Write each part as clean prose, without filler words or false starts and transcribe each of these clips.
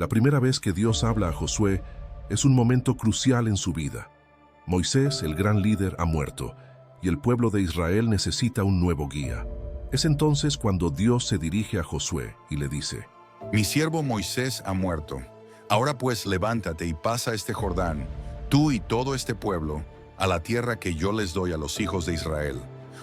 La primera vez que Dios habla a Josué es un momento crucial en su vida. Moisés, el gran líder, ha muerto, y el pueblo de Israel necesita un nuevo guía. Es entonces cuando Dios se dirige a Josué y le dice: Mi siervo Moisés ha muerto. Ahora pues levántate y pasa este Jordán, tú y todo este pueblo, a la tierra que yo les doy a los hijos de Israel.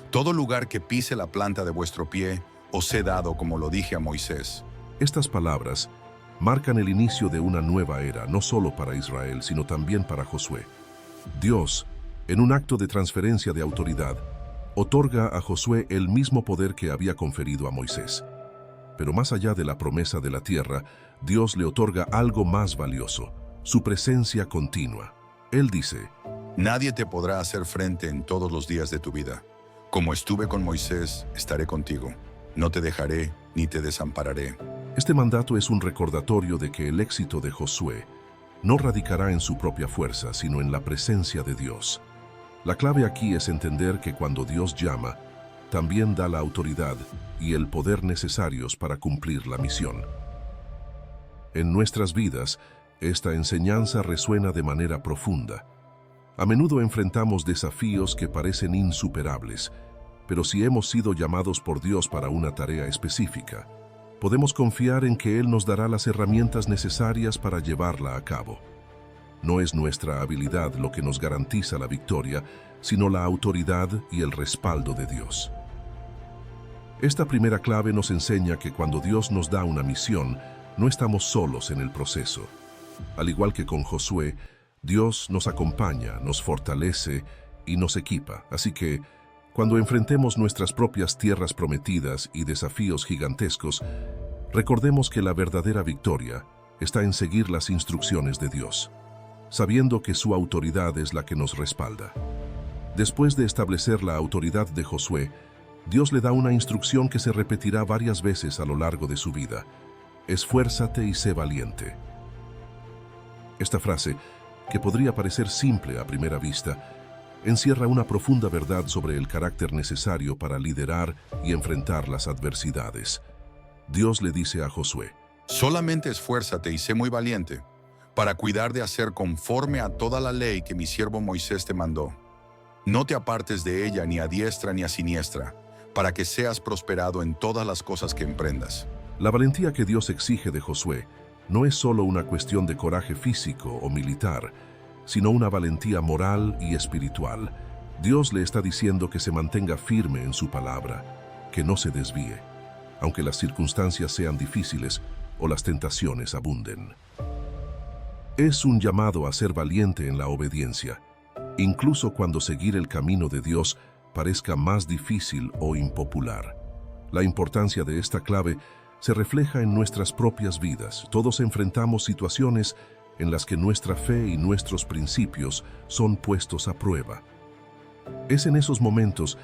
Todo lugar que pise la planta de vuestro pie, os he dado como lo dije a Moisés. Estas palabras marcan el inicio de una nueva era, no solo para Israel, sino también para Josué. Dios, en un acto de transferencia de autoridad, otorga a Josué el mismo poder que había conferido a Moisés. Pero más allá de la promesa de la tierra, Dios le otorga algo más valioso: su presencia continua. Él dice: Nadie te podrá hacer frente en todos los días de tu vida. Como estuve con Moisés, estaré contigo. No te dejaré ni te desampararé. Este mandato es un recordatorio de que el éxito de Josué no radicará en su propia fuerza, sino en la presencia de Dios. La clave aquí es entender que cuando Dios llama, también da la autoridad y el poder necesarios para cumplir la misión. En nuestras vidas, esta enseñanza resuena de manera profunda. A menudo enfrentamos desafíos que parecen insuperables, pero si hemos sido llamados por Dios para una tarea específica, podemos confiar en que Él nos dará las herramientas necesarias para llevarla a cabo. No es nuestra habilidad lo que nos garantiza la victoria, sino la autoridad y el respaldo de Dios. Esta primera clave nos enseña que cuando Dios nos da una misión, no estamos solos en el proceso. Al igual que con Josué, Dios nos acompaña, nos fortalece y nos equipa. Así que, cuando enfrentemos nuestras propias tierras prometidas y desafíos gigantescos, recordemos que la verdadera victoria está en seguir las instrucciones de Dios, sabiendo que su autoridad es la que nos respalda. Después de establecer la autoridad de Josué, Dios le da una instrucción que se repetirá varias veces a lo largo de su vida: esfuérzate y sé valiente. Esta frase, que podría parecer simple a primera vista, encierra una profunda verdad sobre el carácter necesario para liderar y enfrentar las adversidades. Dios le dice a Josué: Solamente esfuérzate y sé muy valiente, para cuidar de hacer conforme a toda la ley que mi siervo Moisés te mandó. No te apartes de ella ni a diestra ni a siniestra, para que seas prosperado en todas las cosas que emprendas. La valentía que Dios exige de Josué no es solo una cuestión de coraje físico o militar, sino una valentía moral y espiritual. Dios le está diciendo que se mantenga firme en su palabra, que no se desvíe, aunque las circunstancias sean difíciles o las tentaciones abunden. Es un llamado a ser valiente en la obediencia, incluso cuando seguir el camino de Dios parezca más difícil o impopular. La importancia de esta clave se refleja en nuestras propias vidas. Todos enfrentamos situaciones en las que nuestra fe y nuestros principios son puestos a prueba. Es en esos momentos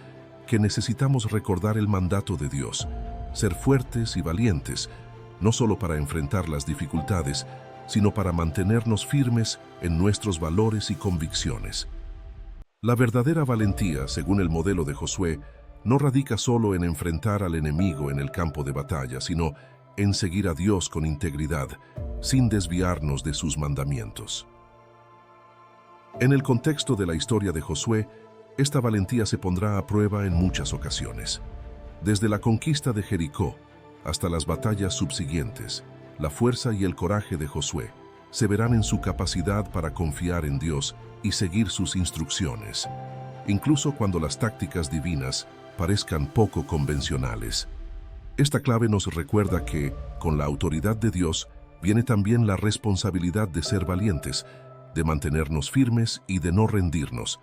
que necesitamos recordar el mandato de Dios: ser fuertes y valientes, no solo para enfrentar las dificultades, sino para mantenernos firmes en nuestros valores y convicciones. La verdadera valentía, según el modelo de Josué, no radica solo en enfrentar al enemigo en el campo de batalla, sino en seguir a Dios con integridad, sin desviarnos de sus mandamientos. En el contexto de la historia de Josué, esta valentía se pondrá a prueba en muchas ocasiones. Desde la conquista de Jericó hasta las batallas subsiguientes, la fuerza y el coraje de Josué se verán en su capacidad para confiar en Dios y seguir sus instrucciones, incluso cuando las tácticas divinas parezcan poco convencionales. Esta clave nos recuerda que, con la autoridad de Dios, viene también la responsabilidad de ser valientes, de mantenernos firmes y de no rendirnos,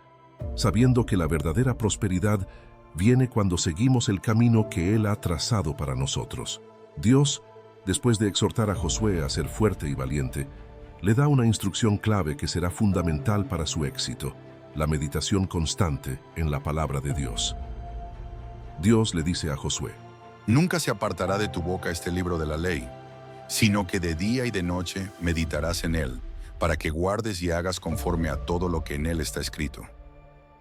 sabiendo que la verdadera prosperidad viene cuando seguimos el camino que Él ha trazado para nosotros. Dios, después de exhortar a Josué a ser fuerte y valiente, le da una instrucción clave que será fundamental para su éxito: la meditación constante en la palabra de Dios. Dios le dice a Josué: Nunca se apartará de tu boca este libro de la ley, sino que de día y de noche meditarás en él, para que guardes y hagas conforme a todo lo que en él está escrito.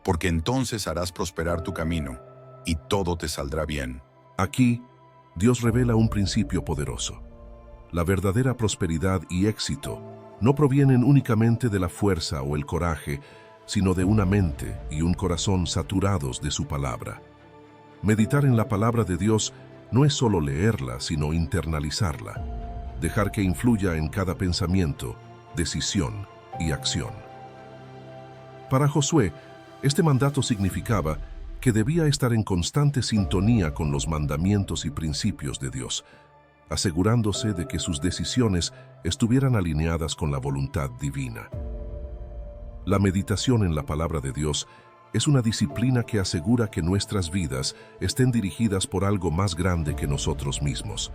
Porque entonces harás prosperar tu camino, y todo te saldrá bien. Aquí, Dios revela un principio poderoso. La verdadera prosperidad y éxito no provienen únicamente de la fuerza o el coraje, sino de una mente y un corazón saturados de su palabra. Meditar en la palabra de Dios no es solo leerla, sino internalizarla, dejar que influya en cada pensamiento, decisión y acción. Para Josué, este mandato significaba que debía estar en constante sintonía con los mandamientos y principios de Dios, asegurándose de que sus decisiones estuvieran alineadas con la voluntad divina. La meditación en la palabra de Dios es una disciplina que asegura que nuestras vidas estén dirigidas por algo más grande que nosotros mismos.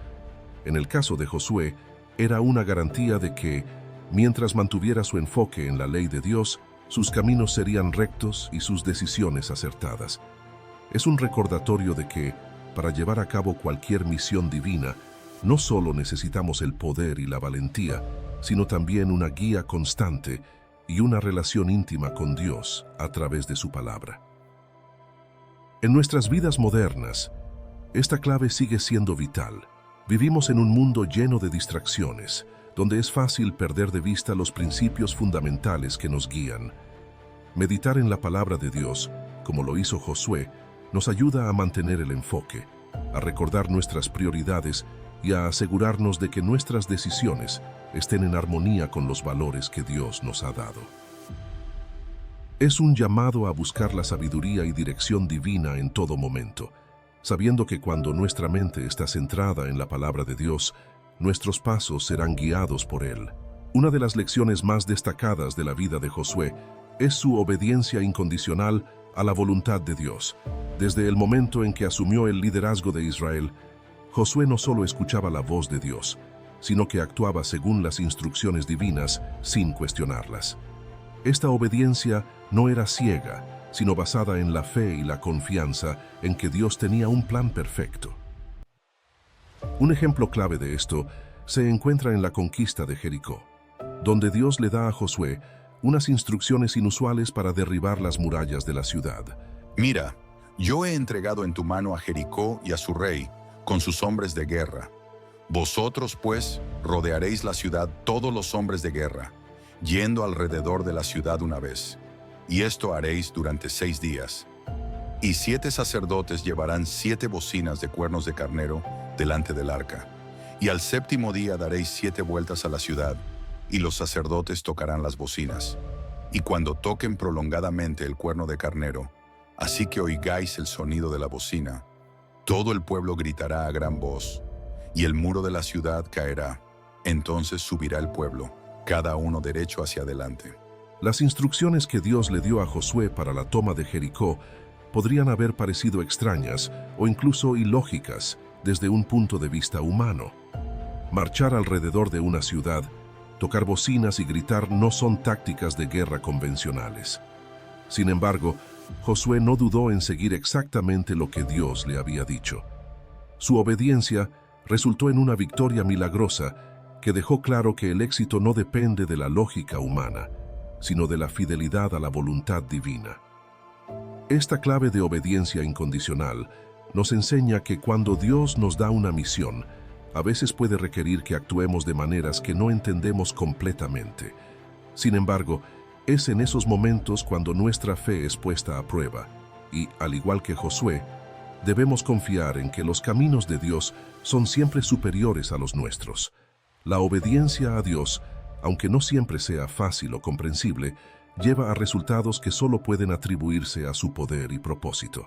En el caso de Josué, era una garantía de que, mientras mantuviera su enfoque en la ley de Dios, sus caminos serían rectos y sus decisiones acertadas. Es un recordatorio de que, para llevar a cabo cualquier misión divina, no solo necesitamos el poder y la valentía, sino también una guía constante y una relación íntima con Dios a través de su palabra. En nuestras vidas modernas, esta clave sigue siendo vital. Vivimos en un mundo lleno de distracciones, donde es fácil perder de vista los principios fundamentales que nos guían. Meditar en la palabra de Dios, como lo hizo Josué, nos ayuda a mantener el enfoque, a recordar nuestras prioridades y a asegurarnos de que nuestras decisiones estén en armonía con los valores que Dios nos ha dado. Es un llamado a buscar la sabiduría y dirección divina en todo momento, sabiendo que cuando nuestra mente está centrada en la palabra de Dios, nuestros pasos serán guiados por Él. Una de las lecciones más destacadas de la vida de Josué es su obediencia incondicional a la voluntad de Dios. Desde el momento en que asumió el liderazgo de Israel, Josué no solo escuchaba la voz de Dios, sino que actuaba según las instrucciones divinas sin cuestionarlas. Esta obediencia no era ciega, sino basada en la fe y la confianza en que Dios tenía un plan perfecto. Un ejemplo clave de esto se encuentra en la conquista de Jericó, donde Dios le da a Josué unas instrucciones inusuales para derribar las murallas de la ciudad. Mira, yo he entregado en tu mano a Jericó y a su rey, con sus hombres de guerra. Vosotros, pues, rodearéis la ciudad todos los hombres de guerra, yendo alrededor de la ciudad una vez. Y esto haréis durante 6 días. Y 7 sacerdotes llevarán 7 bocinas de cuernos de carnero delante del arca. Y al 7º día daréis 7 vueltas a la ciudad, y los sacerdotes tocarán las bocinas. Y cuando toquen prolongadamente el cuerno de carnero, así que oigáis el sonido de la bocina, todo el pueblo gritará a gran voz, y el muro de la ciudad caerá. Entonces subirá el pueblo, cada uno derecho hacia adelante. Las instrucciones que Dios le dio a Josué para la toma de Jericó podrían haber parecido extrañas o incluso ilógicas desde un punto de vista humano. Marchar alrededor de una ciudad, tocar bocinas y gritar no son tácticas de guerra convencionales. Sin embargo, Josué no dudó en seguir exactamente lo que Dios le había dicho. Su obediencia resultó en una victoria milagrosa que dejó claro que el éxito no depende de la lógica humana, sino de la fidelidad a la voluntad divina. Esta clave de obediencia incondicional nos enseña que cuando Dios nos da una misión, a veces puede requerir que actuemos de maneras que no entendemos completamente. Sin embargo, es en esos momentos cuando nuestra fe es puesta a prueba y, al igual que Josué, debemos confiar en que los caminos de Dios son siempre superiores a los nuestros. La obediencia a Dios, aunque no siempre sea fácil o comprensible, lleva a resultados que solo pueden atribuirse a su poder y propósito.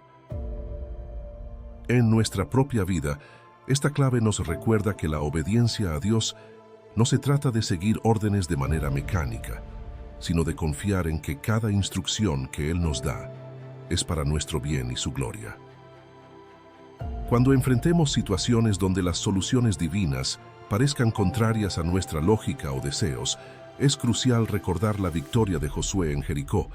En nuestra propia vida, esta clave nos recuerda que la obediencia a Dios no se trata de seguir órdenes de manera mecánica, sino de confiar en que cada instrucción que Él nos da es para nuestro bien y su gloria. Cuando enfrentemos situaciones donde las soluciones divinas parezcan contrarias a nuestra lógica o deseos, es crucial recordar la victoria de Josué en Jericó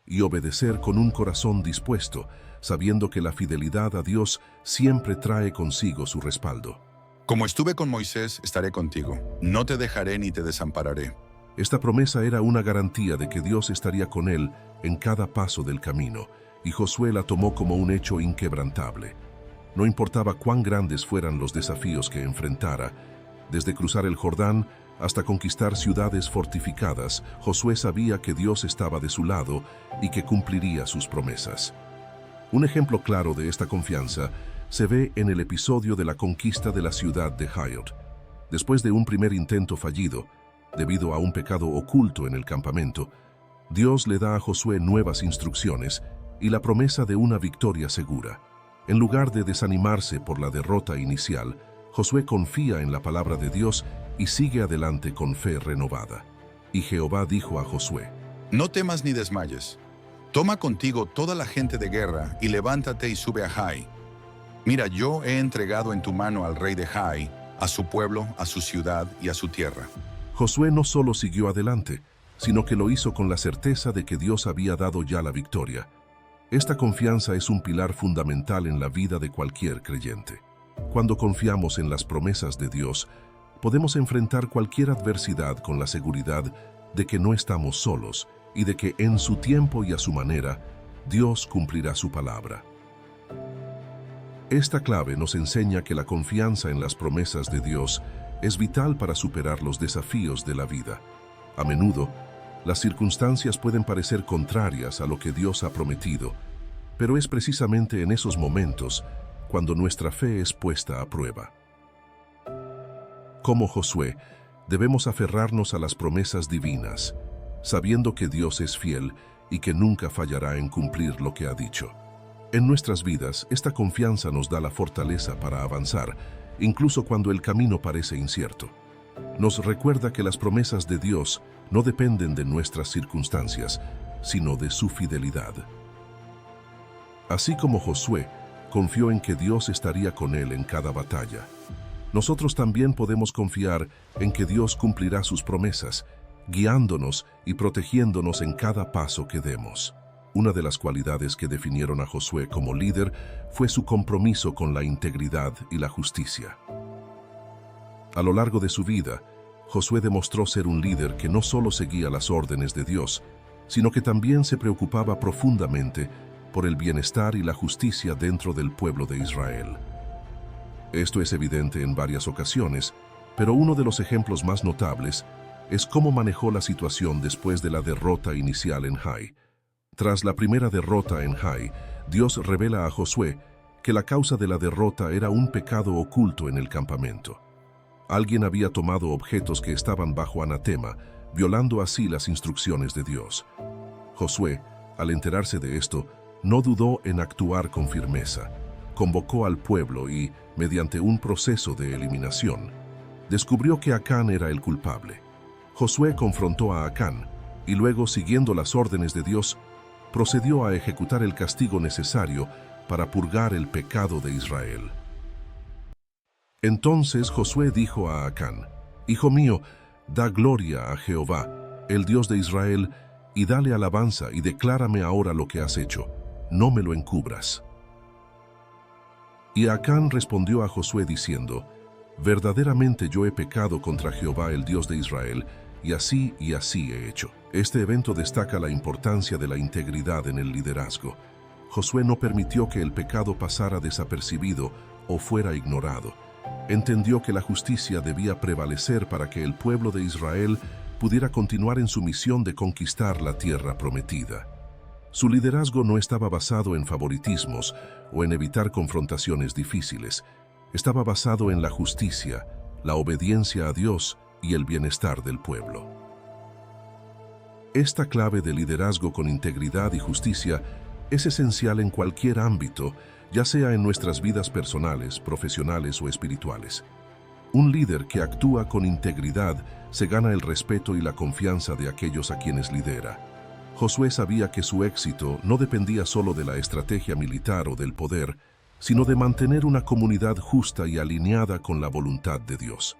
y obedecer con un corazón dispuesto, sabiendo que la fidelidad a Dios siempre trae consigo su respaldo. Como estuve con Moisés, estaré contigo. No te dejaré ni te desampararé. Esta promesa era una garantía de que Dios estaría con él en cada paso del camino, y Josué la tomó como un hecho inquebrantable. No importaba cuán grandes fueran los desafíos que enfrentara, Desde cruzar el Jordán hasta conquistar ciudades fortificadas, Josué sabía que Dios estaba de su lado y que cumpliría sus promesas. Un ejemplo claro de esta confianza se ve en el episodio de la conquista de la ciudad de Hai. Después de un primer intento fallido, debido a un pecado oculto en el campamento, Dios le da a Josué nuevas instrucciones y la promesa de una victoria segura. En lugar de desanimarse por la derrota inicial, Josué confía en la palabra de Dios y sigue adelante con fe renovada. Y Jehová dijo a Josué: No temas ni desmayes. Toma contigo toda la gente de guerra y levántate y sube a Hai. Mira, yo he entregado en tu mano al rey de Hai, a su pueblo, a su ciudad y a su tierra. Josué no solo siguió adelante, sino que lo hizo con la certeza de que Dios había dado ya la victoria. Esta confianza es un pilar fundamental en la vida de cualquier creyente. Cuando confiamos en las promesas de Dios, podemos enfrentar cualquier adversidad con la seguridad de que no estamos solos y de que en su tiempo y a su manera, Dios cumplirá su palabra. Esta clave nos enseña que la confianza en las promesas de Dios es vital para superar los desafíos de la vida. A menudo, las circunstancias pueden parecer contrarias a lo que Dios ha prometido, pero es precisamente en esos momentos cuando nuestra fe es puesta a prueba. Como Josué, debemos aferrarnos a las promesas divinas, sabiendo que Dios es fiel y que nunca fallará en cumplir lo que ha dicho. En nuestras vidas, esta confianza nos da la fortaleza para avanzar, incluso cuando el camino parece incierto. Nos recuerda que las promesas de Dios no dependen de nuestras circunstancias, sino de su fidelidad. Así como Josué confió en que Dios estaría con él en cada batalla, nosotros también podemos confiar en que Dios cumplirá sus promesas, guiándonos y protegiéndonos en cada paso que demos. Una de las cualidades que definieron a Josué como líder fue su compromiso con la integridad y la justicia. A lo largo de su vida, Josué demostró ser un líder que no solo seguía las órdenes de Dios, sino que también se preocupaba profundamente por el bienestar y la justicia dentro del pueblo de Israel. Esto es evidente en varias ocasiones, pero uno de los ejemplos más notables es cómo manejó la situación después de la derrota inicial en Hai. Tras la primera derrota en Hai, Dios revela a Josué que la causa de la derrota era un pecado oculto en el campamento. Alguien había tomado objetos que estaban bajo anatema, violando así las instrucciones de Dios. Josué, al enterarse de esto, no dudó en actuar con firmeza. Convocó al pueblo y, mediante un proceso de eliminación, descubrió que Acán era el culpable. Josué confrontó a Acán y luego, siguiendo las órdenes de Dios, procedió a ejecutar el castigo necesario para purgar el pecado de Israel. Entonces Josué dijo a Acán: Hijo mío, da gloria a Jehová, el Dios de Israel, y dale alabanza y declárame ahora lo que has hecho. No me lo encubras. Y Acán respondió a Josué diciendo: Verdaderamente yo he pecado contra Jehová, el Dios de Israel, y así he hecho. Este evento destaca la importancia de la integridad en el liderazgo. Josué no permitió que el pecado pasara desapercibido o fuera ignorado. Entendió que la justicia debía prevalecer para que el pueblo de Israel pudiera continuar en su misión de conquistar la tierra prometida. Su liderazgo no estaba basado en favoritismos o en evitar confrontaciones difíciles. Estaba basado en la justicia, la obediencia a Dios y el bienestar del pueblo. Esta clave de liderazgo con integridad y justicia es esencial en cualquier ámbito, ya sea en nuestras vidas personales, profesionales o espirituales. Un líder que actúa con integridad se gana el respeto y la confianza de aquellos a quienes lidera. Josué sabía que su éxito no dependía solo de la estrategia militar o del poder, sino de mantener una comunidad justa y alineada con la voluntad de Dios.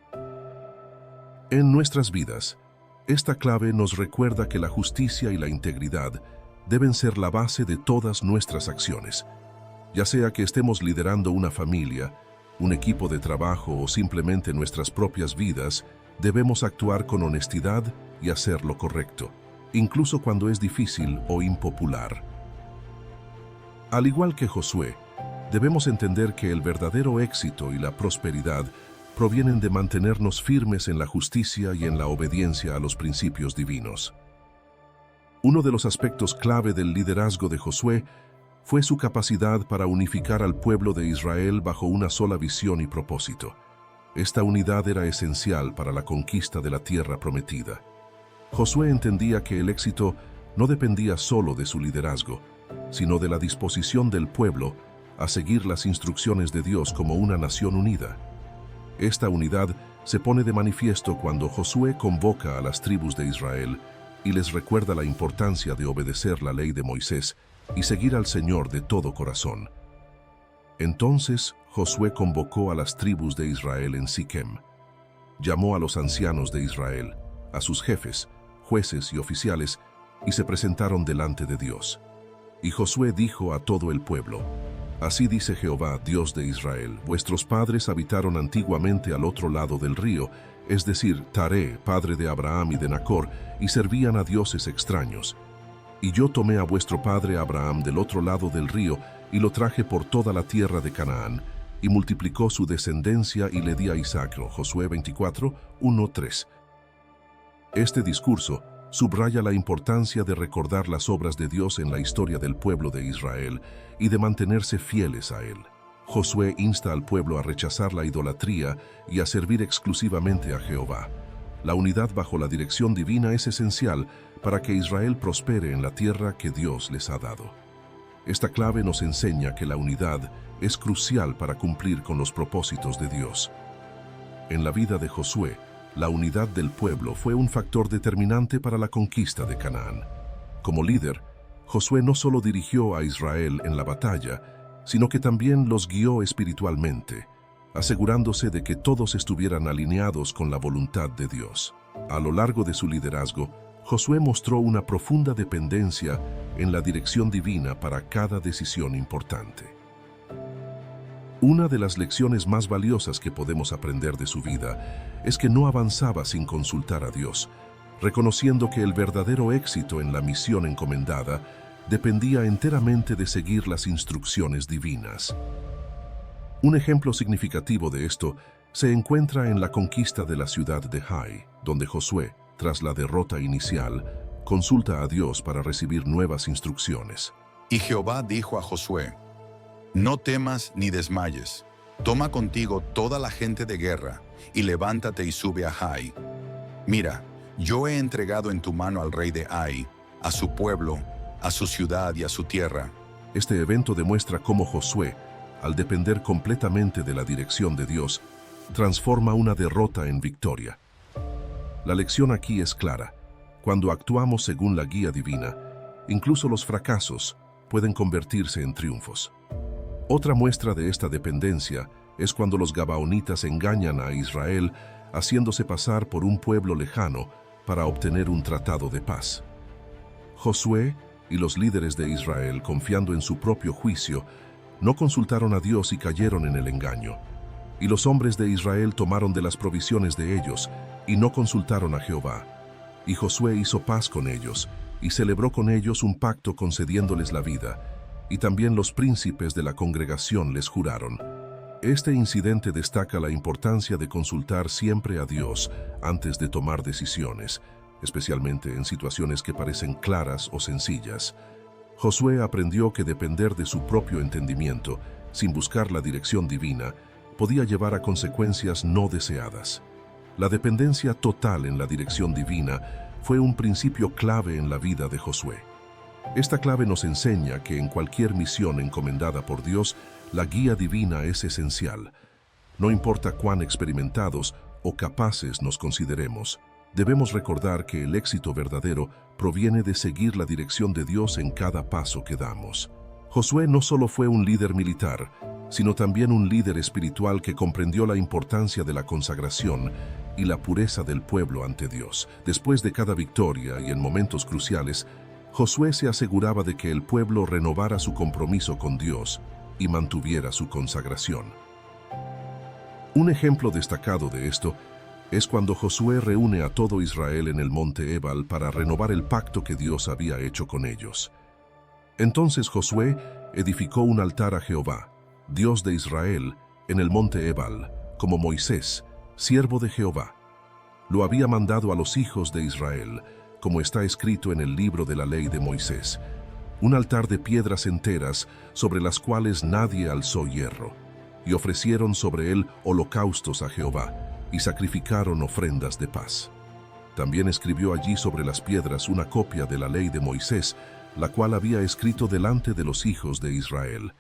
En nuestras vidas, esta clave nos recuerda que la justicia y la integridad deben ser la base de todas nuestras acciones. Ya sea que estemos liderando una familia, un equipo de trabajo o simplemente nuestras propias vidas, debemos actuar con honestidad y hacer lo correcto, incluso cuando es difícil o impopular. Al igual que Josué, debemos entender que el verdadero éxito y la prosperidad provienen de mantenernos firmes en la justicia y en la obediencia a los principios divinos. Uno de los aspectos clave del liderazgo de Josué fue su capacidad para unificar al pueblo de Israel bajo una sola visión y propósito. Esta unidad era esencial para la conquista de la tierra prometida. Josué entendía que el éxito no dependía solo de su liderazgo, sino de la disposición del pueblo a seguir las instrucciones de Dios como una nación unida. Esta unidad se pone de manifiesto cuando Josué convoca a las tribus de Israel y les recuerda la importancia de obedecer la ley de Moisés y seguir al Señor de todo corazón. Entonces Josué convocó a las tribus de Israel en Siquem. Llamó a los ancianos de Israel, a sus jefes, jueces y oficiales, y se presentaron delante de Dios. Y Josué dijo a todo el pueblo: Así dice Jehová, Dios de Israel, vuestros padres habitaron antiguamente al otro lado del río, es decir, Taré, padre de Abraham y de Nacor, y servían a dioses extraños. Y yo tomé a vuestro padre Abraham del otro lado del río, y lo traje por toda la tierra de Canaán, y multiplicó su descendencia y le di a Isaac. Josué 24, 1-3. Este discurso subraya la importancia de recordar las obras de Dios en la historia del pueblo de Israel y de mantenerse fieles a Él. Josué insta al pueblo a rechazar la idolatría y a servir exclusivamente a Jehová. La unidad bajo la dirección divina es esencial para que Israel prospere en la tierra que Dios les ha dado. Esta clave nos enseña que la unidad es crucial para cumplir con los propósitos de Dios. En la vida de Josué, la unidad del pueblo fue un factor determinante para la conquista de Canaán. Como líder, Josué no solo dirigió a Israel en la batalla, sino que también los guió espiritualmente, asegurándose de que todos estuvieran alineados con la voluntad de Dios. A lo largo de su liderazgo, Josué mostró una profunda dependencia en la dirección divina para cada decisión importante. Una de las lecciones más valiosas que podemos aprender de su vida es que no avanzaba sin consultar a Dios, reconociendo que el verdadero éxito en la misión encomendada dependía enteramente de seguir las instrucciones divinas. Un ejemplo significativo de esto se encuentra en la conquista de la ciudad de Hai, donde Josué, tras la derrota inicial, consulta a Dios para recibir nuevas instrucciones. Y Jehová dijo a Josué: No temas ni desmayes. Toma contigo toda la gente de guerra y levántate y sube a Hai. Mira, yo he entregado en tu mano al rey de Ai, a su pueblo, a su ciudad y a su tierra. Este evento demuestra cómo Josué, al depender completamente de la dirección de Dios, transforma una derrota en victoria. La lección aquí es clara. Cuando actuamos según la guía divina, incluso los fracasos pueden convertirse en triunfos. Otra muestra de esta dependencia es cuando los gabaonitas engañan a Israel haciéndose pasar por un pueblo lejano para obtener un tratado de paz. Josué y los líderes de Israel, confiando en su propio juicio, no consultaron a Dios y cayeron en el engaño. Y los hombres de Israel tomaron de las provisiones de ellos y no consultaron a Jehová. Y Josué hizo paz con ellos y celebró con ellos un pacto concediéndoles la vida. Y también los príncipes de la congregación les juraron. Este incidente destaca la importancia de consultar siempre a Dios antes de tomar decisiones, especialmente en situaciones que parecen claras o sencillas. Josué aprendió que depender de su propio entendimiento, sin buscar la dirección divina, podía llevar a consecuencias no deseadas. La dependencia total en la dirección divina fue un principio clave en la vida de Josué. Esta clave nos enseña que en cualquier misión encomendada por Dios, la guía divina es esencial. No importa cuán experimentados o capaces nos consideremos, debemos recordar que el éxito verdadero proviene de seguir la dirección de Dios en cada paso que damos. Josué no solo fue un líder militar, sino también un líder espiritual que comprendió la importancia de la consagración y la pureza del pueblo ante Dios. Después de cada victoria y en momentos cruciales, Josué se aseguraba de que el pueblo renovara su compromiso con Dios y mantuviera su consagración. Un ejemplo destacado de esto es cuando Josué reúne a todo Israel en el monte Ebal para renovar el pacto que Dios había hecho con ellos. Entonces Josué edificó un altar a Jehová, Dios de Israel, en el monte Ebal, como Moisés, siervo de Jehová. Lo había mandado a los hijos de Israel, como está escrito en el libro de la ley de Moisés, un altar de piedras enteras sobre las cuales nadie alzó hierro, y ofrecieron sobre él holocaustos a Jehová, y sacrificaron ofrendas de paz. También escribió allí sobre las piedras una copia de la ley de Moisés, la cual había escrito delante de los hijos de Israel.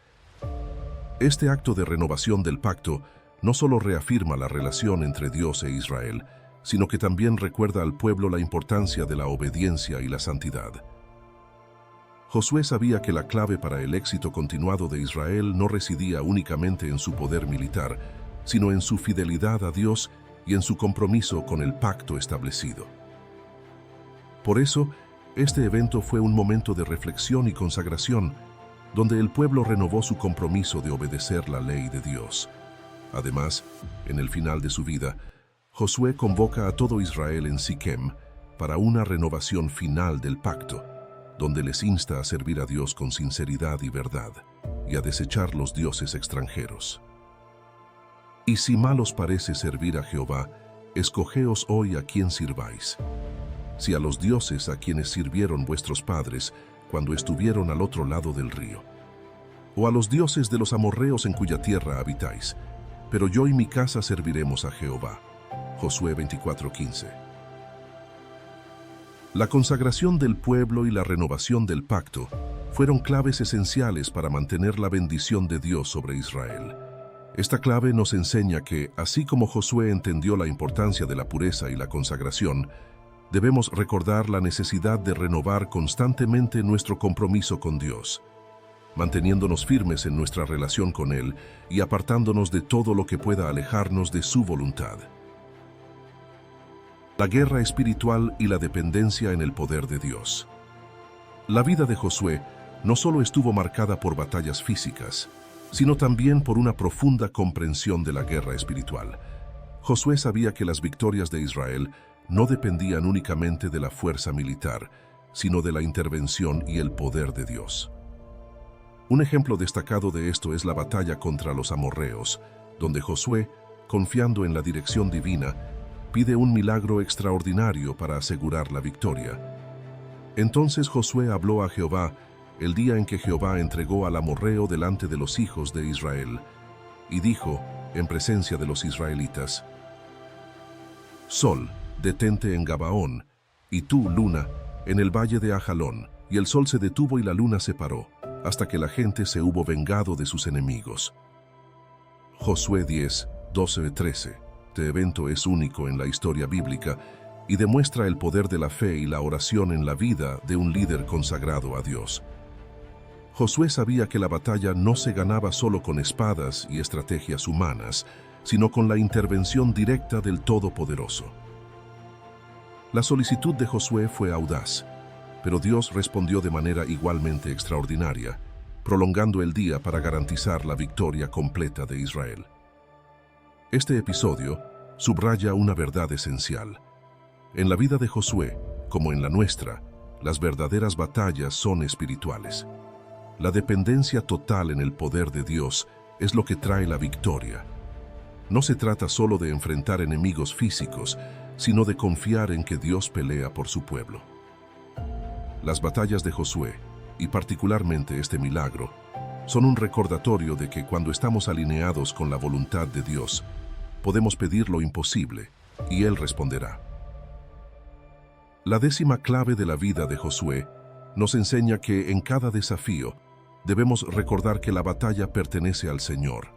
Este acto de renovación del pacto no solo reafirma la relación entre Dios e Israel, sino que también recuerda al pueblo la importancia de la obediencia y la santidad. Josué sabía que la clave para el éxito continuado de Israel no residía únicamente en su poder militar, sino en su fidelidad a Dios y en su compromiso con el pacto establecido. Por eso, este evento fue un momento de reflexión y consagración, donde el pueblo renovó su compromiso de obedecer la ley de Dios. Además, en el final de su vida, Josué convoca a todo Israel en Siquem para una renovación final del pacto, donde les insta a servir a Dios con sinceridad y verdad, y a desechar los dioses extranjeros. Y si mal os parece servir a Jehová, escogeos hoy a quién sirváis. Si a los dioses a quienes sirvieron vuestros padres cuando estuvieron al otro lado del río, o a los dioses de los amorreos en cuya tierra habitáis, pero yo y mi casa serviremos a Jehová. Josué 24:15. La consagración del pueblo y la renovación del pacto fueron claves esenciales para mantener la bendición de Dios sobre Israel. Esta clave nos enseña que, así como Josué entendió la importancia de la pureza y la consagración, debemos recordar la necesidad de renovar constantemente nuestro compromiso con Dios, manteniéndonos firmes en nuestra relación con Él y apartándonos de todo lo que pueda alejarnos de su voluntad. La guerra espiritual y la dependencia en el poder de Dios. La vida de Josué no solo estuvo marcada por batallas físicas, sino también por una profunda comprensión de la guerra espiritual. Josué sabía que las victorias de Israel no dependían únicamente de la fuerza militar, sino de la intervención y el poder de Dios. Un ejemplo destacado de esto es la batalla contra los amorreos, donde Josué, confiando en la dirección divina, pide un milagro extraordinario para asegurar la victoria. Entonces Josué habló a Jehová el día en que Jehová entregó al amorreo delante de los hijos de Israel, y dijo, en presencia de los israelitas: Sol, detente en Gabaón, y tú, luna, en el valle de Ajalón. Y el sol se detuvo y la luna se paró, hasta que la gente se hubo vengado de sus enemigos. Josué 10, 12-13. Este evento es único en la historia bíblica y demuestra el poder de la fe y la oración en la vida de un líder consagrado a Dios. Josué sabía que la batalla no se ganaba solo con espadas y estrategias humanas, sino con la intervención directa del Todopoderoso. La solicitud de Josué fue audaz, pero Dios respondió de manera igualmente extraordinaria, prolongando el día para garantizar la victoria completa de Israel. Este episodio subraya una verdad esencial. En la vida de Josué, como en la nuestra, las verdaderas batallas son espirituales. La dependencia total en el poder de Dios es lo que trae la victoria. No se trata solo de enfrentar enemigos físicos, sino de confiar en que Dios pelea por su pueblo. Las batallas de Josué, y particularmente este milagro, son un recordatorio de que cuando estamos alineados con la voluntad de Dios, podemos pedir lo imposible, y Él responderá. La 10ª clave de la vida de Josué nos enseña que en cada desafío debemos recordar que la batalla pertenece al Señor.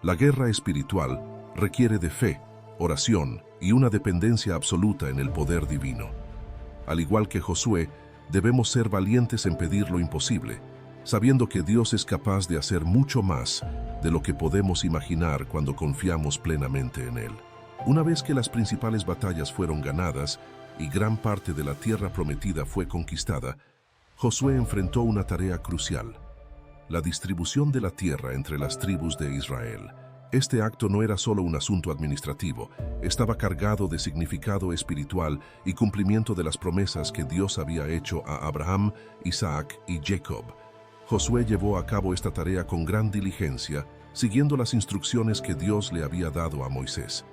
La guerra espiritual requiere de fe, oración y una dependencia absoluta en el poder divino. Al igual que Josué, debemos ser valientes en pedir lo imposible, sabiendo que Dios es capaz de hacer mucho más de lo que podemos imaginar cuando confiamos plenamente en Él. Una vez que las principales batallas fueron ganadas y gran parte de la tierra prometida fue conquistada, Josué enfrentó una tarea crucial: la distribución de la tierra entre las tribus de Israel. Este acto no era solo un asunto administrativo, estaba cargado de significado espiritual y cumplimiento de las promesas que Dios había hecho a Abraham, Isaac y Jacob. Josué llevó a cabo esta tarea con gran diligencia siguiendo las instrucciones que Dios le había dado a Moisés.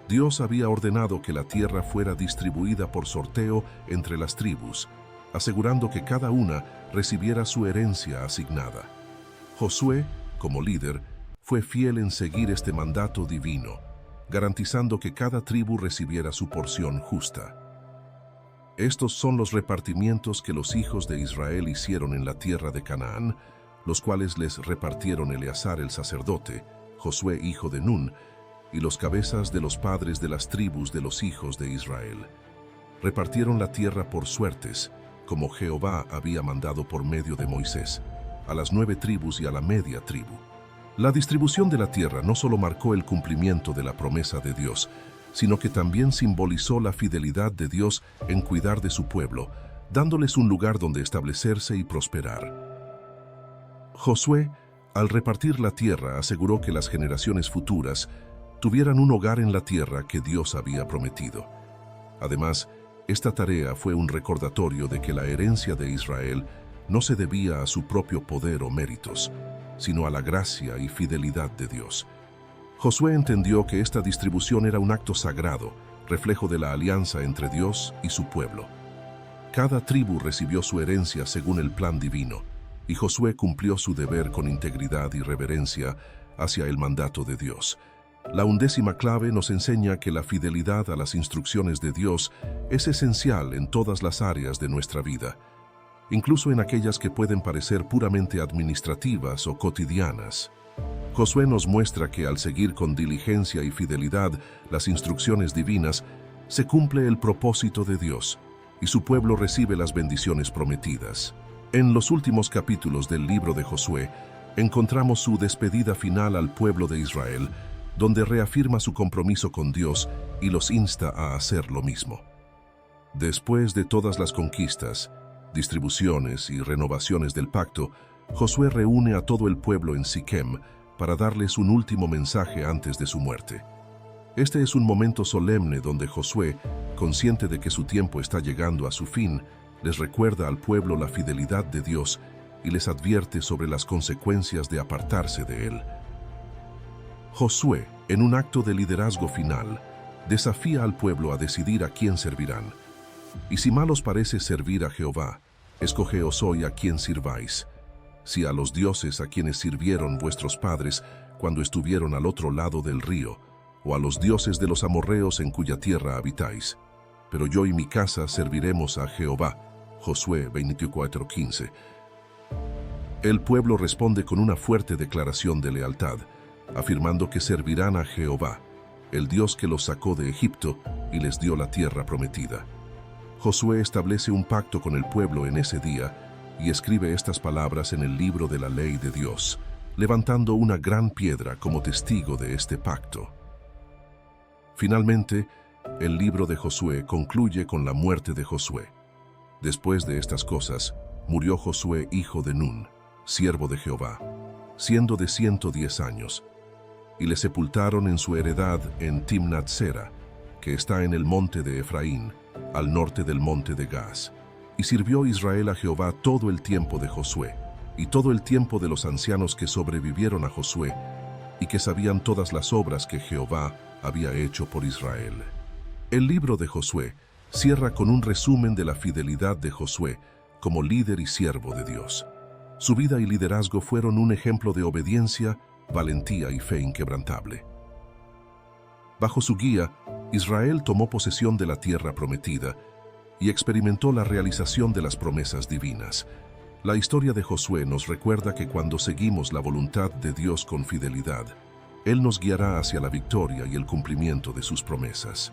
Dios había ordenado que la tierra fuera distribuida por sorteo entre las tribus, asegurando que cada una recibiera su herencia asignada. Josué, como líder, fue fiel en seguir este mandato divino, garantizando que cada tribu recibiera su porción justa. Estos son los repartimientos que los hijos de Israel hicieron en la tierra de Canaán, los cuales les repartieron Eleazar el sacerdote, Josué hijo de Nun, y los cabezas de los padres de las tribus de los hijos de Israel. Repartieron la tierra por suertes, como Jehová había mandado por medio de Moisés, a las 9 tribus y a la media tribu. La distribución de la tierra no solo marcó el cumplimiento de la promesa de Dios, sino que también simbolizó la fidelidad de Dios en cuidar de su pueblo, dándoles un lugar donde establecerse y prosperar. Josué, al repartir la tierra, aseguró que las generaciones futuras tuvieran un hogar en la tierra que Dios había prometido. Además, esta tarea fue un recordatorio de que la herencia de Israel no se debía a su propio poder o méritos, sino a la gracia y fidelidad de Dios. Josué entendió que esta distribución era un acto sagrado, reflejo de la alianza entre Dios y su pueblo. Cada tribu recibió su herencia según el plan divino, y Josué cumplió su deber con integridad y reverencia hacia el mandato de Dios. La 11ª clave nos enseña que la fidelidad a las instrucciones de Dios es esencial en todas las áreas de nuestra vida, incluso en aquellas que pueden parecer puramente administrativas o cotidianas. Josué nos muestra que al seguir con diligencia y fidelidad las instrucciones divinas, se cumple el propósito de Dios y su pueblo recibe las bendiciones prometidas. En los últimos capítulos del libro de Josué, encontramos su despedida final al pueblo de Israel, donde reafirma su compromiso con Dios y los insta a hacer lo mismo. Después de todas las conquistas, distribuciones y renovaciones del pacto, Josué reúne a todo el pueblo en Siquem para darles un último mensaje antes de su muerte. Este es un momento solemne donde Josué, consciente de que su tiempo está llegando a su fin, les recuerda al pueblo la fidelidad de Dios y les advierte sobre las consecuencias de apartarse de él. Josué, en un acto de liderazgo final, desafía al pueblo a decidir a quién servirán. Y si mal os parece servir a Jehová, escogeos hoy a quién sirváis. Si a los dioses a quienes sirvieron vuestros padres cuando estuvieron al otro lado del río, o a los dioses de los amorreos en cuya tierra habitáis. Pero yo y mi casa serviremos a Jehová. Josué 24:15. El pueblo responde con una fuerte declaración de lealtad, afirmando que servirán a Jehová, el Dios que los sacó de Egipto y les dio la tierra prometida. Josué establece un pacto con el pueblo en ese día y escribe estas palabras en el libro de la ley de Dios, levantando una gran piedra como testigo de este pacto. Finalmente, el libro de Josué concluye con la muerte de Josué. Después de estas cosas, murió Josué hijo de Nun, siervo de Jehová, siendo de 110 años, y le sepultaron en su heredad en Timnat-Sera, que está en el monte de Efraín, al norte del monte de Gaz. Y sirvió Israel a Jehová todo el tiempo de Josué, y todo el tiempo de los ancianos que sobrevivieron a Josué, y que sabían todas las obras que Jehová había hecho por Israel. El libro de Josué cierra con un resumen de la fidelidad de Josué como líder y siervo de Dios. Su vida y liderazgo fueron un ejemplo de obediencia, valentía y fe inquebrantable. Bajo su guía, Israel tomó posesión de la tierra prometida y experimentó la realización de las promesas divinas. La historia de Josué nos recuerda que cuando seguimos la voluntad de Dios con fidelidad, Él nos guiará hacia la victoria y el cumplimiento de sus promesas.